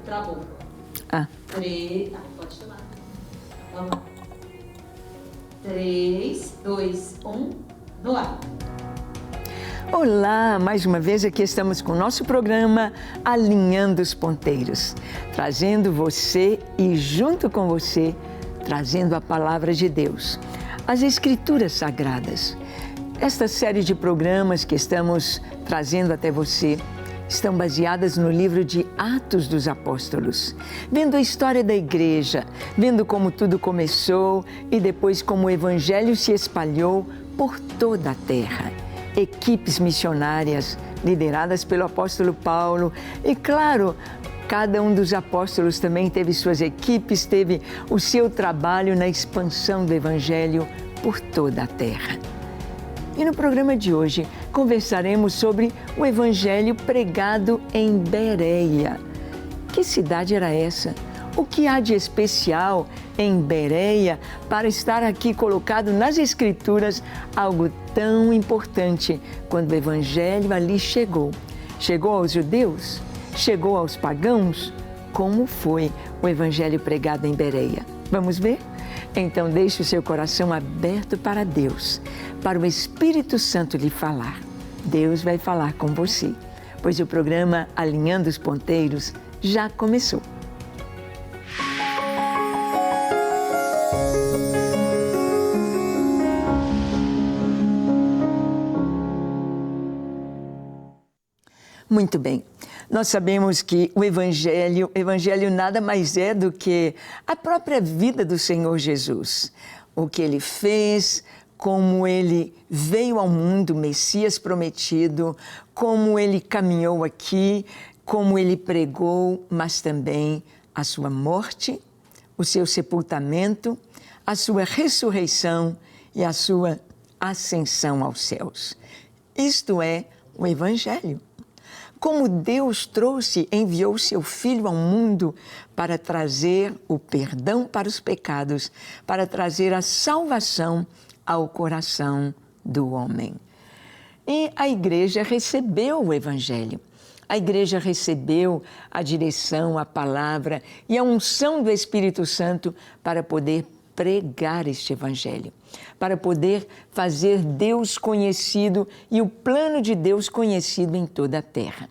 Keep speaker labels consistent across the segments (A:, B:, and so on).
A: Travou.
B: Ah.
A: Pode chamar. Vamos lá. 3, 2, 1, no ar.
B: Olá, mais uma vez aqui estamos com o nosso programa Alinhando os Ponteiros, trazendo você e junto com você, trazendo a Palavra de Deus, as Escrituras Sagradas. Esta série de programas que estamos trazendo até você estão baseadas no livro de Atos dos Apóstolos, vendo a história da igreja, vendo como tudo começou e depois como o Evangelho se espalhou por toda a terra. Equipes missionárias lideradas pelo apóstolo Paulo e, claro, cada um dos apóstolos também teve suas equipes, teve o seu trabalho na expansão do Evangelho por toda a terra. E no programa de hoje conversaremos sobre o Evangelho pregado em Bereia. Que cidade era essa? O que há de especial em Bereia para estar aqui colocado nas Escrituras algo tão importante quando o Evangelho ali chegou? Chegou aos judeus? Chegou aos pagãos? Como foi o Evangelho pregado em Bereia? Vamos ver? Então deixe o seu coração aberto para Deus, para o Espírito Santo lhe falar. Deus vai falar com você, pois o programa Alinhando os Ponteiros já começou. Muito bem, nós sabemos que o Evangelho nada mais é do que a própria vida do Senhor Jesus. O que Ele fez, como Ele veio ao mundo, o Messias prometido, como Ele caminhou aqui, como Ele pregou, mas também a sua morte, o seu sepultamento, a sua ressurreição e a sua ascensão aos céus. Isto é o Evangelho. Como Deus enviou seu Filho ao mundo para trazer o perdão para os pecados, para trazer a salvação ao coração do homem. E a igreja recebeu o Evangelho. A igreja recebeu a direção, a palavra e a unção do Espírito Santo para poder pregar este Evangelho, para poder fazer Deus conhecido e o plano de Deus conhecido em toda a terra.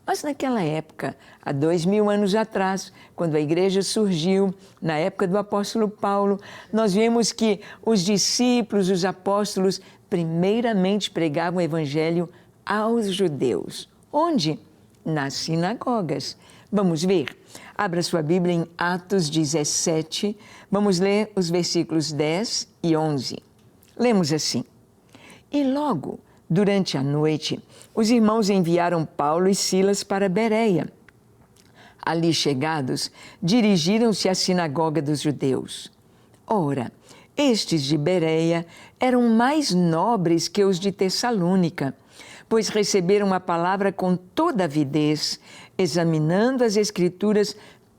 B: Mas naquela época, há 2000 anos atrás, quando a igreja surgiu, na época do apóstolo Paulo, nós vemos que os discípulos, os apóstolos, primeiramente pregavam o Evangelho aos judeus. Onde? Nas sinagogas. Vamos ver? Abra sua Bíblia em Atos 17, vamos ler os versículos 10 e 11. Lemos assim: E logo, durante a noite, os irmãos enviaram Paulo e Silas para Bereia. Ali chegados, dirigiram-se à sinagoga dos judeus. Ora, estes de Bereia eram mais nobres que os de Tessalônica, pois receberam a palavra com toda avidez, examinando as Escrituras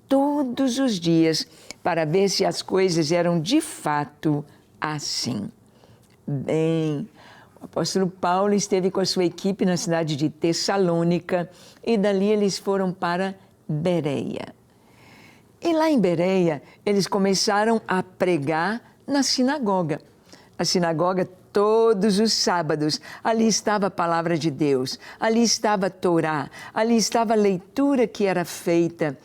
B: todos os dias, para ver se as coisas eram de fato assim. Bem, o apóstolo Paulo esteve com a sua equipe na cidade de Tessalônica e dali eles foram para Bereia. E lá em Bereia, eles começaram a pregar na sinagoga. A sinagoga, todos os sábados, ali estava a palavra de Deus, ali estava a Torá, ali estava a leitura que era feita.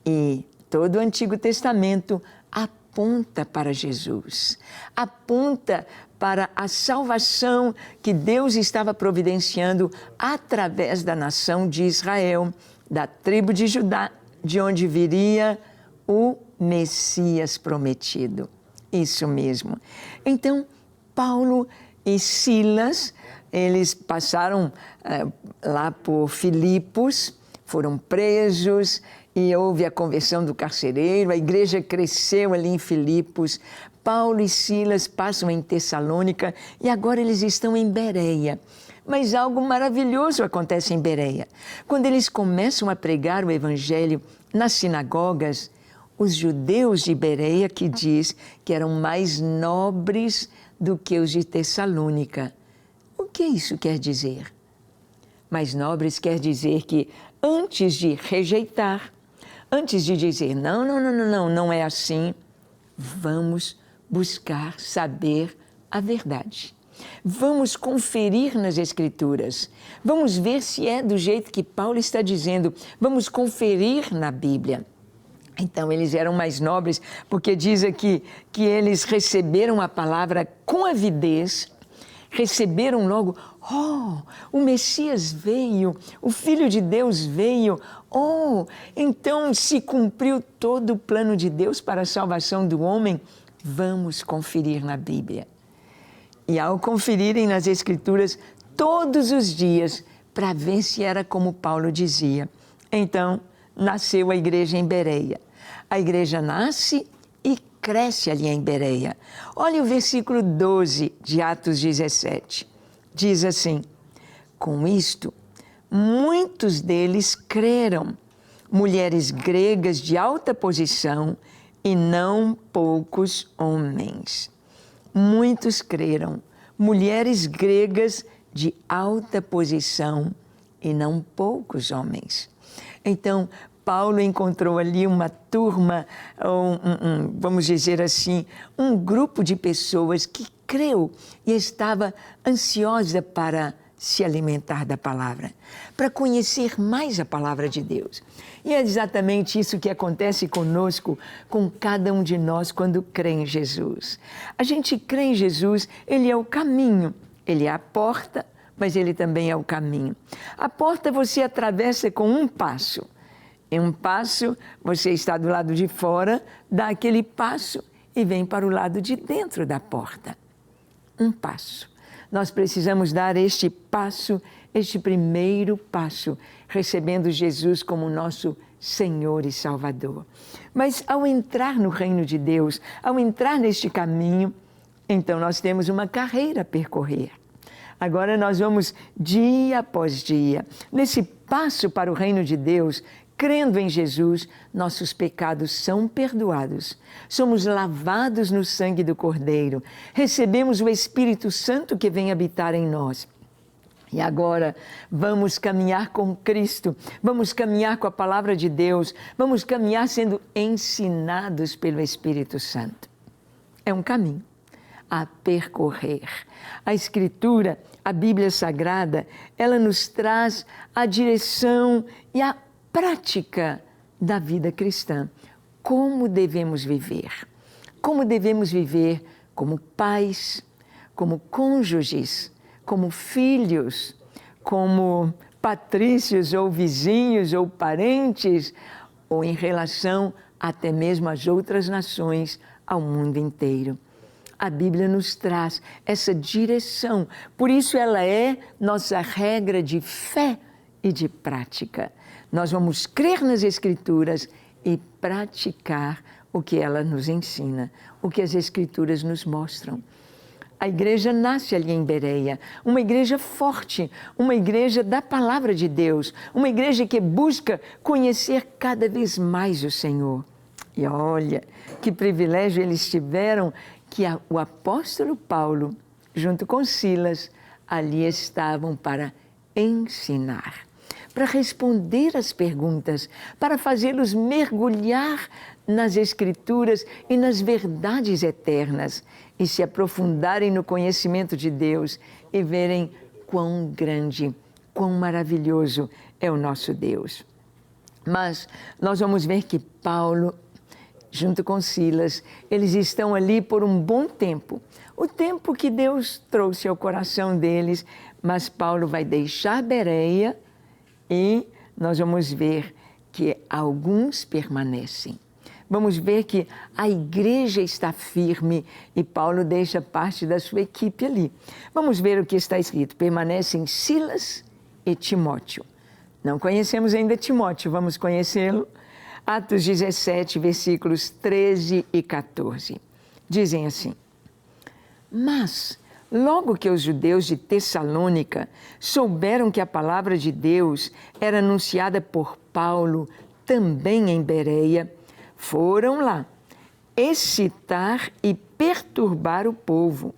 B: E todo o Antigo Testamento aponta para Jesus, aponta para a salvação que Deus estava providenciando através da nação de Israel, da tribo de Judá, de onde viria o Messias prometido. Isso mesmo. Então, Paulo e Silas, eles passaram lá por Filipos, foram presos e houve a conversão do carcereiro, a igreja cresceu ali em Filipos. Paulo e Silas passam em Tessalônica e agora eles estão em Bereia. Mas algo maravilhoso acontece em Bereia. Quando eles começam a pregar o Evangelho nas sinagogas, os judeus de Bereia, que diz que eram mais nobres do que os de Tessalônica. O que isso quer dizer? Mais nobres quer dizer que antes de rejeitar, antes de dizer, não é assim, vamos buscar saber a verdade. Vamos conferir nas Escrituras. Vamos ver se é do jeito que Paulo está dizendo. Vamos conferir na Bíblia. Então, eles eram mais nobres, porque diz aqui que eles receberam a palavra com avidez, receberam logo, o Messias veio, o Filho de Deus veio, então se cumpriu todo o plano de Deus para a salvação do homem. Vamos conferir na Bíblia. E ao conferirem nas Escrituras todos os dias, para ver se era como Paulo dizia, então nasceu a igreja em Bereia. A igreja nasce e cresce ali em Bereia. Olha o versículo 12 de Atos 17. Diz assim, com isto, muitos deles creram, mulheres gregas de alta posição e não poucos homens. Muitos creram, mulheres gregas de alta posição e não poucos homens. Então, Paulo encontrou ali uma turma, vamos dizer assim, um grupo de pessoas que creu e estava ansiosa para se alimentar da palavra, para conhecer mais a palavra de Deus. E é exatamente isso que acontece conosco, com cada um de nós quando crê em Jesus. A gente crê em Jesus, Ele é o caminho, Ele é a porta, mas Ele também é o caminho. A porta você atravessa com um passo. Em um passo, você está do lado de fora, dá aquele passo e vem para o lado de dentro da porta. Um passo. Nós precisamos dar este passo, este primeiro passo, recebendo Jesus como nosso Senhor e Salvador. Mas ao entrar no reino de Deus, ao entrar neste caminho, então nós temos uma carreira a percorrer. Agora nós vamos dia após dia, nesse passo para o reino de Deus, crendo em Jesus, nossos pecados são perdoados. Somos lavados no sangue do Cordeiro. Recebemos o Espírito Santo que vem habitar em nós. E agora vamos caminhar com Cristo, vamos caminhar com a palavra de Deus, vamos caminhar sendo ensinados pelo Espírito Santo. É um caminho a percorrer. A Escritura, a Bíblia Sagrada, ela nos traz a direção e a prática da vida cristã. Como devemos viver? Como devemos viver como pais, como cônjuges, como filhos, como patrícios ou vizinhos ou parentes, ou em relação até mesmo às outras nações, ao mundo inteiro. A Bíblia nos traz essa direção, por isso ela é nossa regra de fé e de prática. Nós vamos crer nas Escrituras e praticar o que ela nos ensina, o que as Escrituras nos mostram. A igreja nasce ali em Bereia, uma igreja forte, uma igreja da palavra de Deus, uma igreja que busca conhecer cada vez mais o Senhor. E olha, que privilégio eles tiveram que o apóstolo Paulo, junto com Silas, ali estavam para ensinar, para responder às perguntas, para fazê-los mergulhar nas Escrituras e nas verdades eternas e se aprofundarem no conhecimento de Deus e verem quão grande, quão maravilhoso é o nosso Deus. Mas nós vamos ver que Paulo, junto com Silas, eles estão ali por um bom tempo, o tempo que Deus trouxe ao coração deles, mas Paulo vai deixar Bereia e nós vamos ver que alguns permanecem. Vamos ver que a igreja está firme e Paulo deixa parte da sua equipe ali. Vamos ver o que está escrito. Permanecem Silas e Timóteo. Não conhecemos ainda Timóteo, vamos conhecê-lo. Atos 17, versículos 13 e 14. Dizem assim: Mas, logo que os judeus de Tessalônica souberam que a palavra de Deus era anunciada por Paulo também em Bereia, foram lá excitar e perturbar o povo.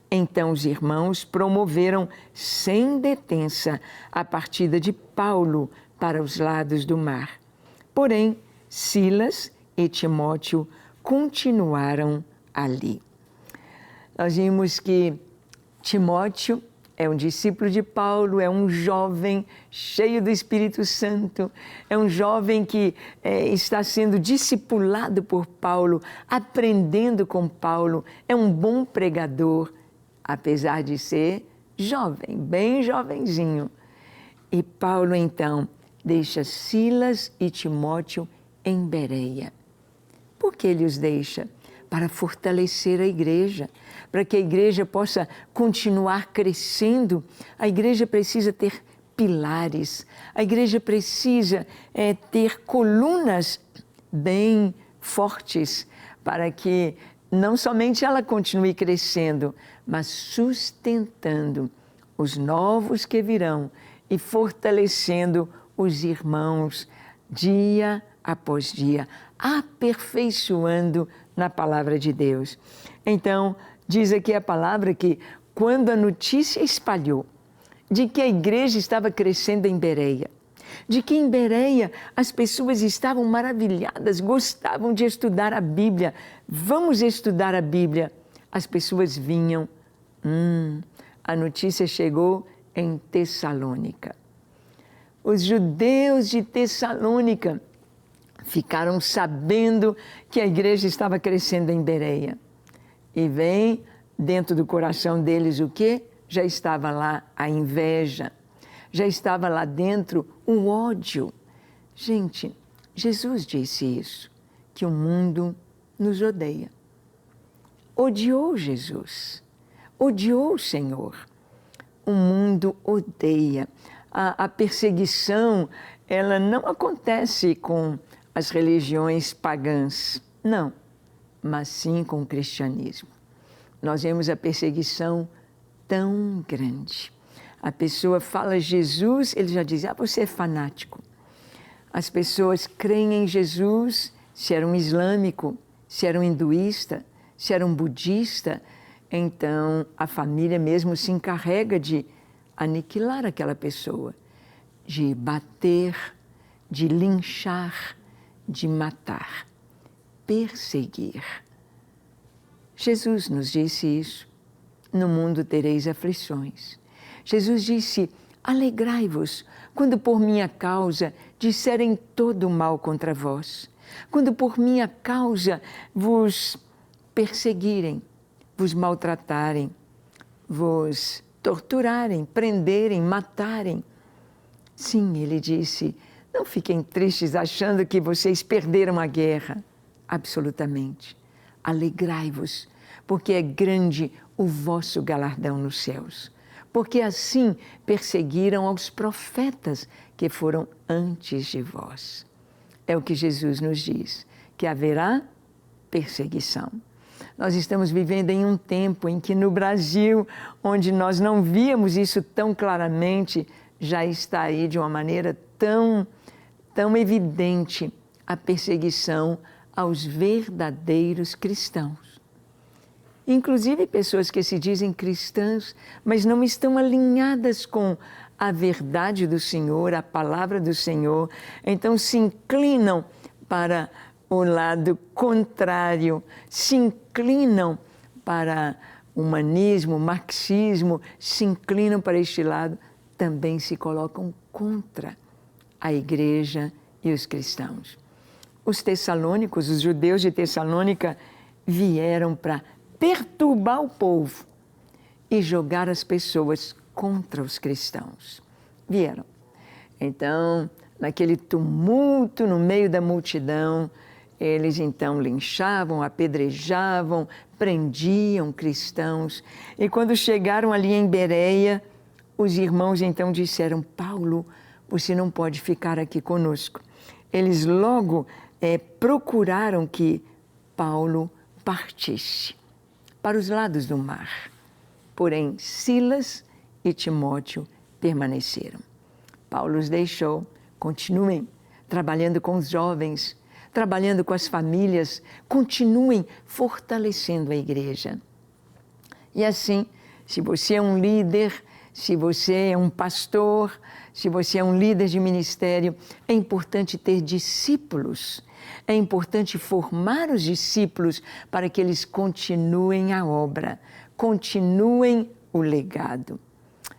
B: Então os irmãos promoveram sem detença a partida de Paulo para os lados do mar. Porém, Silas e Timóteo continuaram ali. Nós vimos que Timóteo é um discípulo de Paulo, é um jovem cheio do Espírito Santo, é um jovem que está sendo discipulado por Paulo, aprendendo com Paulo, é um bom pregador, apesar de ser jovem, bem jovenzinho. E Paulo, então, deixa Silas e Timóteo em Bereia. Por que ele os deixa? Para fortalecer a igreja, para que a igreja possa continuar crescendo. A igreja precisa ter pilares, a igreja precisa ter colunas bem fortes, para que não somente ela continue crescendo, mas sustentando os novos que virão e fortalecendo os irmãos dia após dia, aperfeiçoando na palavra de Deus. Então, diz aqui a palavra que quando a notícia espalhou de que a igreja estava crescendo em Bereia, de que em Bereia as pessoas estavam maravilhadas, gostavam de estudar a Bíblia, vamos estudar a Bíblia, as pessoas vinham. A notícia chegou em Tessalônica. Os judeus de Tessalônica ficaram sabendo que a igreja estava crescendo em Bereia. E vem dentro do coração deles o quê? Já estava lá a inveja, já estava lá dentro o ódio. Gente, Jesus disse isso, que o mundo nos odeia. Odiou Jesus, odiou o Senhor. O mundo odeia. A perseguição, ela não acontece com as religiões pagãs, não, mas sim com o cristianismo. Nós vemos a perseguição tão grande. A pessoa fala Jesus, ele já diz, você é fanático. As pessoas creem em Jesus, se era um islâmico, se era um hinduísta, se era um budista, então a família mesmo se encarrega de aniquilar aquela pessoa, de bater, de linchar, de matar, perseguir. Jesus nos disse isso. No mundo tereis aflições. Jesus disse, alegrai-vos quando por minha causa disserem todo o mal contra vós, quando por minha causa vos perseguirem, vos maltratarem, vos torturarem, prenderem, matarem. Sim, ele disse, não fiquem tristes achando que vocês perderam a guerra. Absolutamente. Alegrai-vos, porque é grande o vosso galardão nos céus. Porque assim perseguiram aos profetas que foram antes de vós. É o que Jesus nos diz, que haverá perseguição. Nós estamos vivendo em um tempo em que no Brasil, onde nós não víamos isso tão claramente, já está aí de uma maneira tão evidente a perseguição aos verdadeiros cristãos. Inclusive pessoas que se dizem cristãs, mas não estão alinhadas com a verdade do Senhor, a palavra do Senhor, então se inclinam para o lado contrário, se inclinam para o humanismo, o marxismo, se inclinam para este lado, também se colocam contra a igreja e os cristãos. Os tessalônicos, os judeus de Tessalônica, vieram para perturbar o povo e jogar as pessoas contra os cristãos. Vieram. Então, naquele tumulto no meio da multidão, eles então linchavam, apedrejavam, prendiam cristãos. E quando chegaram ali em Bereia, os irmãos então disseram, Paulo, você não pode ficar aqui conosco. Eles logo procuraram que Paulo partisse para os lados do mar. Porém, Silas e Timóteo permaneceram. Paulo os deixou, continuem trabalhando com os jovens, trabalhando com as famílias, continuem fortalecendo a igreja. E assim, se você é um líder, se você é um pastor, se você é um líder de ministério, é importante ter discípulos. É importante formar os discípulos para que eles continuem a obra, continuem o legado.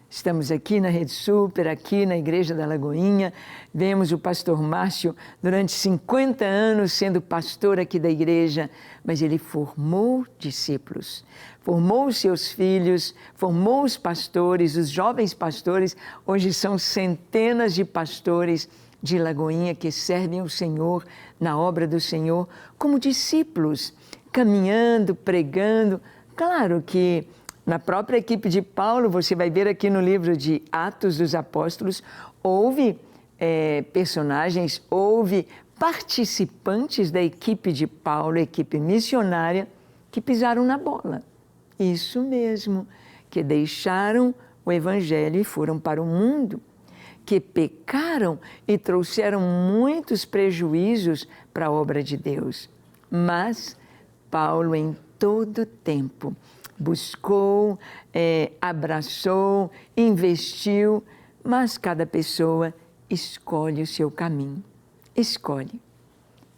B: Estamos aqui na Rede Super, aqui na Igreja da Lagoinha. Vemos o pastor Márcio durante 50 anos sendo pastor aqui da igreja, mas ele formou discípulos, formou os seus filhos, formou os pastores, os jovens pastores. Hoje são centenas de pastores de Lagoinha que servem ao Senhor, na obra do Senhor, como discípulos, caminhando, pregando. Claro que na própria equipe de Paulo, você vai ver aqui no livro de Atos dos Apóstolos, houve personagens, houve participantes da equipe de Paulo, equipe missionária, que pisaram na bola. Isso mesmo, que deixaram o Evangelho e foram para o mundo, que pecaram e trouxeram muitos prejuízos para a obra de Deus. Mas Paulo, em todo tempo, buscou, abraçou, investiu, mas cada pessoa escolhe o seu caminho. Escolhe.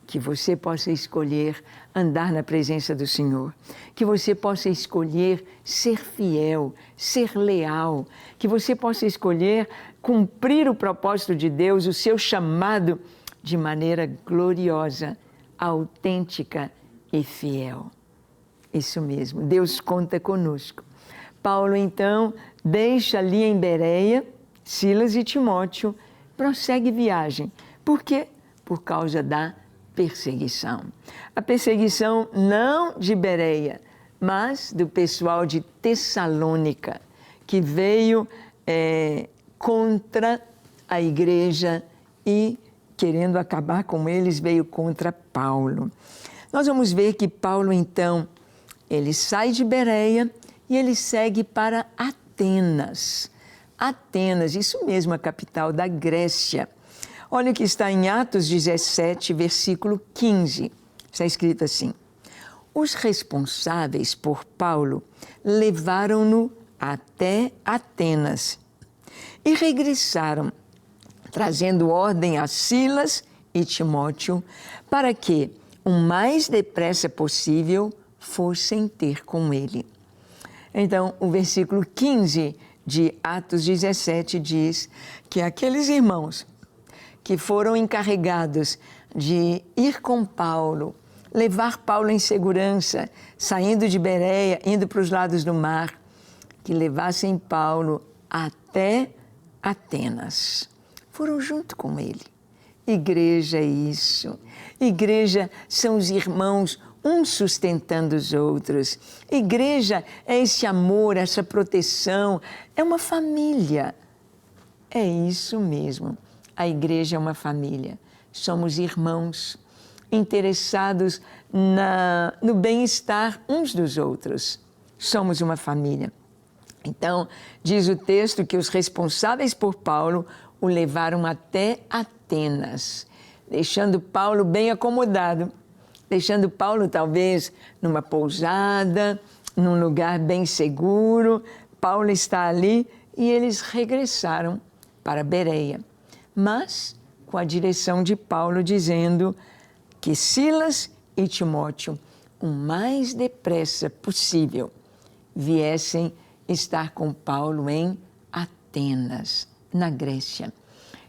B: Que você possa escolher andar na presença do Senhor, que você possa escolher ser fiel, ser leal, que você possa escolher cumprir o propósito de Deus, o seu chamado, de maneira gloriosa, autêntica e fiel. Isso mesmo, Deus conta conosco. Paulo, então, deixa ali em Bereia, Silas e Timóteo, prossegue viagem. Por quê? Por causa da perseguição. A perseguição não de Bereia, mas do pessoal de Tessalônica, que veio contra a igreja e, querendo acabar com eles, veio contra Paulo. Nós vamos ver que Paulo, então, ele sai de Bereia e ele segue para Atenas. Atenas, isso mesmo, a capital da Grécia. Olha o que está em Atos 17, versículo 15. Está escrito assim: os responsáveis por Paulo levaram-no até Atenas e regressaram, trazendo ordem a Silas e Timóteo para que, o mais depressa possível, fossem ter com ele. Então, o versículo 15 de Atos 17 diz que aqueles irmãos que foram encarregados de ir com Paulo, levar Paulo em segurança, saindo de Bereia, indo para os lados do mar, que levassem Paulo até Atenas. Foram junto com ele. Igreja é isso. Igreja são os irmãos, uns sustentando os outros. Igreja é esse amor, essa proteção, é uma família. É isso mesmo. A igreja é uma família. Somos irmãos, interessados no bem-estar uns dos outros. Somos uma família. Então, diz o texto que os responsáveis por Paulo o levaram até Atenas, deixando Paulo bem acomodado, deixando Paulo talvez numa pousada, num lugar bem seguro. Paulo está ali e eles regressaram para Bereia, mas com a direção de Paulo dizendo que Silas e Timóteo, o mais depressa possível, viessem estar com Paulo em Atenas, na Grécia.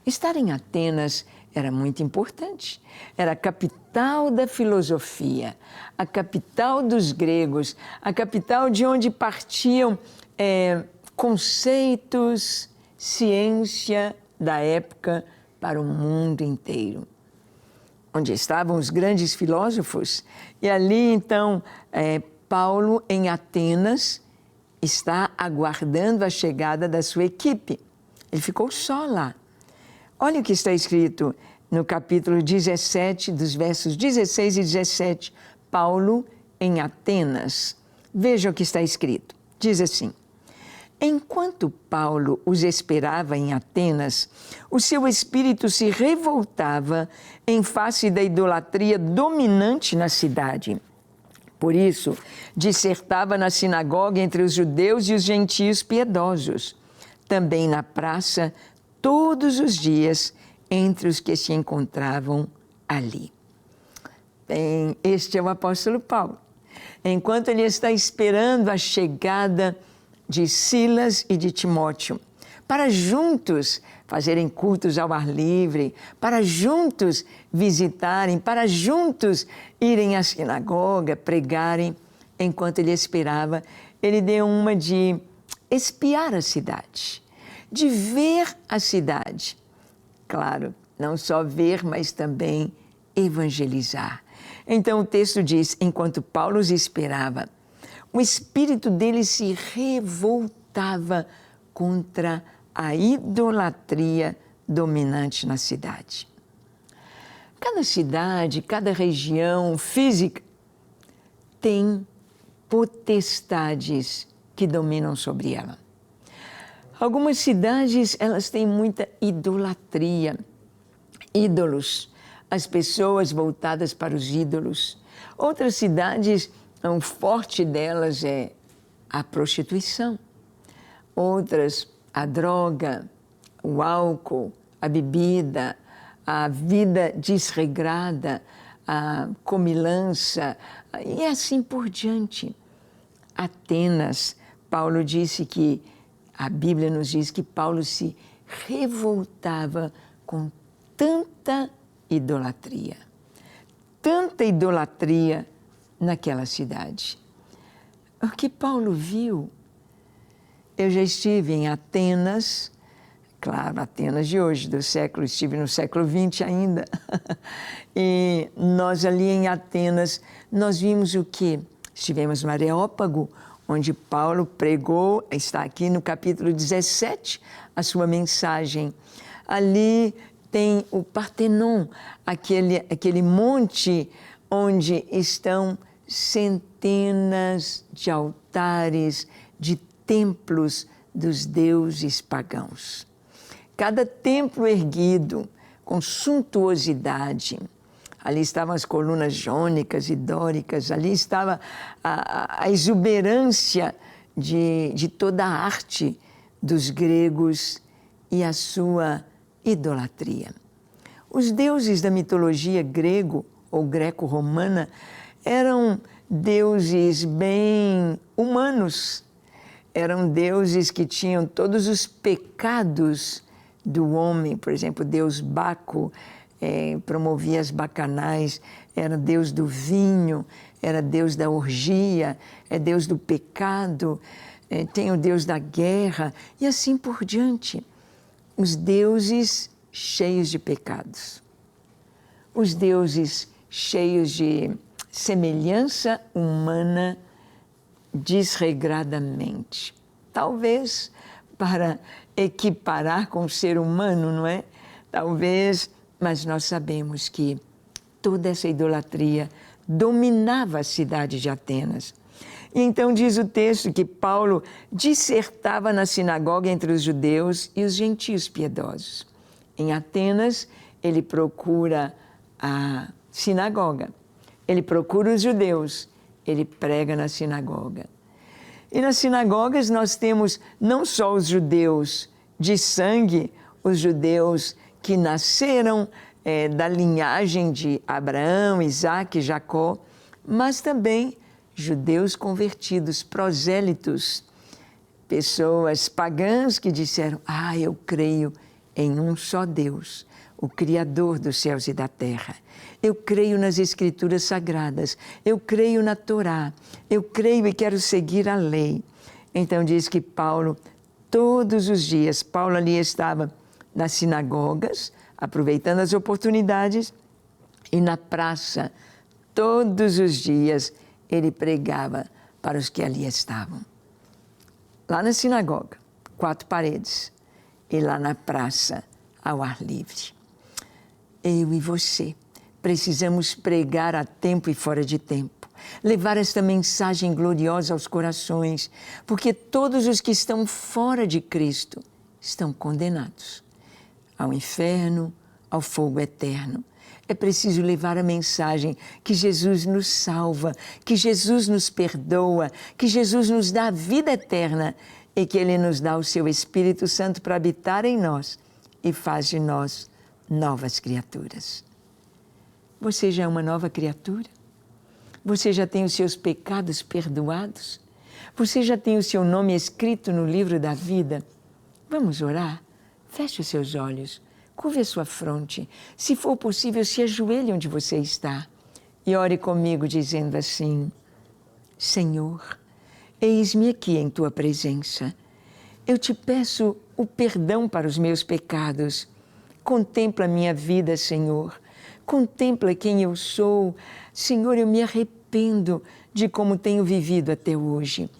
B: Estar em Atenas era muito importante. Era a capital da filosofia, a capital dos gregos, a capital de onde partiam conceitos, ciência da época para o mundo inteiro. Onde estavam os grandes filósofos. E ali, então, Paulo, em Atenas, está aguardando a chegada da sua equipe. Ele ficou só lá. Olha o que está escrito no capítulo 17, dos versos 16 e 17. Paulo em Atenas. Veja o que está escrito. Diz assim: enquanto Paulo os esperava em Atenas, o seu espírito se revoltava em face da idolatria dominante na cidade. Por isso, dissertava na sinagoga entre os judeus e os gentios piedosos. também na praça, todos os dias, entre os que se encontravam ali. Bem, este é o apóstolo Paulo. Enquanto ele está esperando a chegada de Silas e de Timóteo, para juntos fazerem cultos ao ar livre, para juntos visitarem, para juntos irem à sinagoga, pregarem. Enquanto ele esperava, ele deu uma de espiar a cidade, de ver a cidade. Claro, não só ver, mas também evangelizar. Então o texto diz, enquanto Paulo os esperava, o espírito dele se revoltava contra a idolatria dominante na cidade. Cada cidade, cada região física tem potestades que dominam sobre ela. Algumas cidades, elas têm muita idolatria, ídolos, as pessoas voltadas para os ídolos. Outras cidades, o forte delas é a prostituição. Outras, a droga, o álcool, a bebida, a vida desregrada, a comilança, e assim por diante. Atenas, Paulo disse que, a Bíblia nos diz que Paulo se revoltava com tanta idolatria naquela cidade. O que Paulo viu, eu já estive em Atenas, claro, Atenas de hoje, do século, estive no século XX ainda, e nós ali em Atenas, nós vimos o quê? Estivemos no Areópago, onde Paulo pregou, está aqui no capítulo 17, a sua mensagem. Ali tem o Partenon, aquele monte onde estão centenas de altares, de templos dos deuses pagãos. Cada templo erguido com suntuosidade. Ali estavam as colunas jônicas e dóricas, ali estava a exuberância de toda a arte dos gregos e a sua idolatria. Os deuses da mitologia grego ou greco-romana eram deuses bem humanos, eram deuses que tinham todos os pecados do homem. Por exemplo, o deus Baco promovia as bacanais, era deus do vinho, era deus da orgia, é deus do pecado, tem o deus da guerra e assim por diante. Os deuses cheios de pecados, os deuses cheios de semelhança humana desregradamente. Talvez para equiparar com o ser humano, não é? Talvez, mas nós sabemos que toda essa idolatria dominava a cidade de Atenas. E então diz o texto que Paulo dissertava na sinagoga entre os judeus e os gentios piedosos. Em Atenas, ele procura a sinagoga, ele procura os judeus, ele prega na sinagoga. E nas sinagogas nós temos não só os judeus de sangue, os judeus que nasceram da linhagem de Abraão, Isaque e Jacó, mas também judeus convertidos, prosélitos, pessoas pagãs que disseram, eu creio em um só Deus, o Criador dos céus e da terra. Eu creio nas Escrituras Sagradas, eu creio na Torá, eu creio e quero seguir a lei. Então diz que Paulo, todos os dias, Paulo ali estava nas sinagogas, aproveitando as oportunidades, e na praça, todos os dias, ele pregava para os que ali estavam. Lá na sinagoga, 4 paredes, e lá na praça, ao ar livre. Eu e você precisamos pregar a tempo e fora de tempo, levar esta mensagem gloriosa aos corações, porque todos os que estão fora de Cristo estão condenados ao inferno, ao fogo eterno. É preciso levar a mensagem que Jesus nos salva, que Jesus nos perdoa, que Jesus nos dá a vida eterna e que Ele nos dá o seu Espírito Santo para habitar em nós e faz de nós novas criaturas. Você já é uma nova criatura? Você já tem os seus pecados perdoados? Você já tem o seu nome escrito no livro da vida? Vamos orar? Feche os seus olhos, curve a sua fronte. Se for possível, se ajoelhe onde você está e ore comigo dizendo assim: Senhor, eis-me aqui em Tua presença. Eu te peço o perdão para os meus pecados. Contempla a minha vida, Senhor. Contempla quem eu sou. Senhor, eu me arrependo de como tenho vivido até hoje.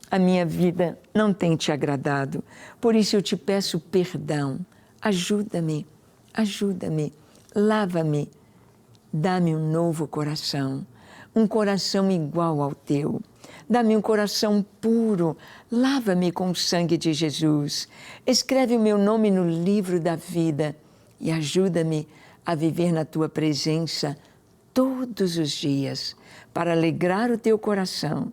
B: A minha vida não tem te agradado, por isso eu te peço perdão. Ajuda-me, ajuda-me, lava-me. Dá-me um novo coração, um coração igual ao teu. Dá-me um coração puro, lava-me com o sangue de Jesus. Escreve o meu nome no livro da vida e ajuda-me a viver na tua presença todos os dias, para alegrar o teu coração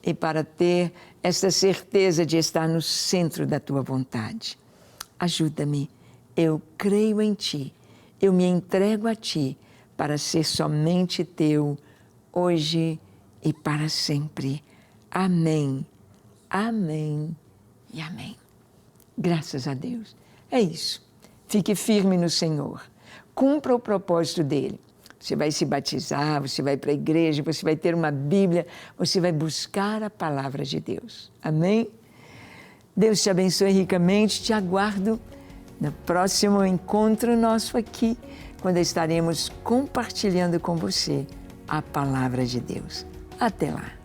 B: e para ter esta certeza de estar no centro da tua vontade. Ajuda-me, eu creio em ti, eu me entrego a ti para ser somente teu, hoje e para sempre. Amém, amém e amém. Graças a Deus. É isso. Fique firme no Senhor. Cumpra o propósito dele. Você vai se batizar, você vai para a igreja, você vai ter uma Bíblia, você vai buscar a palavra de Deus. Amém? Deus te abençoe ricamente. Te aguardo no próximo encontro nosso aqui, quando estaremos compartilhando com você a palavra de Deus. Até lá!